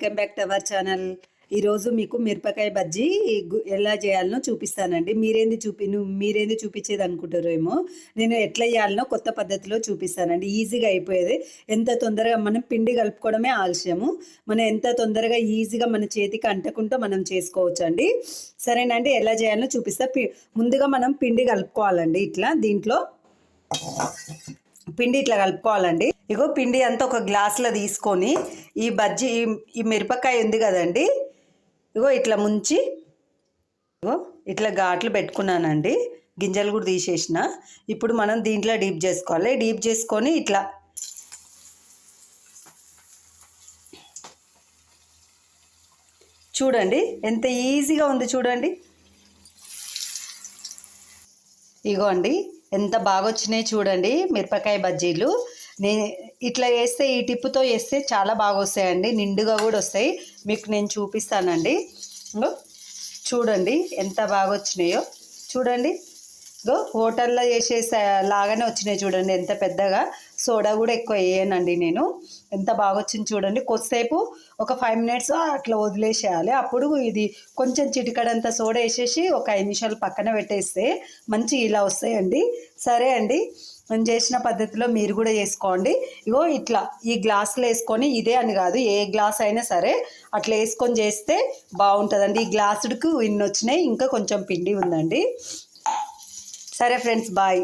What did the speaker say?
Welcome back to our channel. ఈరోజు మీకు మిరపకాయ బజ్జీ ఎలా చేయాలనో చూపిస్తానండి. మీరేంది చూపించేది అనుకుంటారేమో. నేను ఎట్లా చేయాలనో కొత్త పద్ధతిలో చూపిస్తానండి. ఈజీగా అయిపోయేది. ఎంత తొందరగా మనం పిండి కలుపుకోవడమే ఆలస్యము. మనం ఎంత తొందరగా ఈజీగా మన చేతికి అంటకుంటూ మనం చేసుకోవచ్చు అండి. సరేనండి, ఎలా చేయాలనో చూపిస్తా. ముందుగా మనం పిండి కలుపుకోవాలండి. దీంట్లో పిండి ఇట్లా కలుపుకోవాలండి. ఇగో పిండి అంతా ఒక గ్లాసులో తీసుకొని ఈ బజ్జీ ఈ మిరపకాయ ఉంది కదండి, ఇగో ఇట్లా ముంచి ఇగో ఇట్లా ఘాట్లు పెట్టుకున్నానండి. గింజలు కూడా తీసేసిన. ఇప్పుడు మనం దీంట్లో డీప్ చేసుకోవాలి. డీప్ చేసుకొని ఇట్లా చూడండి ఎంత ఈజీగా ఉంది చూడండి. ఇగో అండి ఎంత బాగా వచ్చినాయి చూడండి మిరపకాయ బజ్జీలు. ఇట్లా వేస్తే ఈ టిప్పుతో వేస్తే చాలా బాగా వస్తాయండి, నిండుగా కూడా వస్తాయి. మీకు నేను చూపిస్తానండి. చూడండి ఎంత బాగా వచ్చినాయో చూడండి. హోటల్లో చేసే లాగానే వచ్చినాయి చూడండి, ఎంత పెద్దగా. సోడా కూడా ఎక్కువ వేయనండి నేను. ఎంత బాగా వచ్చింది చూడండి. కొద్దిసేపు ఒక 5 మినిట్స్ అట్లా వదిలేసేయాలి. అప్పుడు ఇది కొంచెం చిటికడంత సోడా వేసేసి ఒక 5 నిమిషాలు పక్కన పెట్టేస్తే మంచి ఇలా వస్తాయండి. సరే అండి, నేను చేసిన పద్ధతిలో మీరు కూడా చేసుకోండి. ఇగో ఇట్లా ఈ గ్లాసులో వేసుకొని, ఇదే అని కాదు ఏ గ్లాస్ అయినా సరే అట్లా వేసుకొని చేస్తే బాగుంటుందండి. ఈ గ్లాసుడికి ఇన్ని వచ్చినాయి, ఇంకా కొంచెం పిండి ఉందండి. సరే ఫ్రెండ్స్, బాయ్.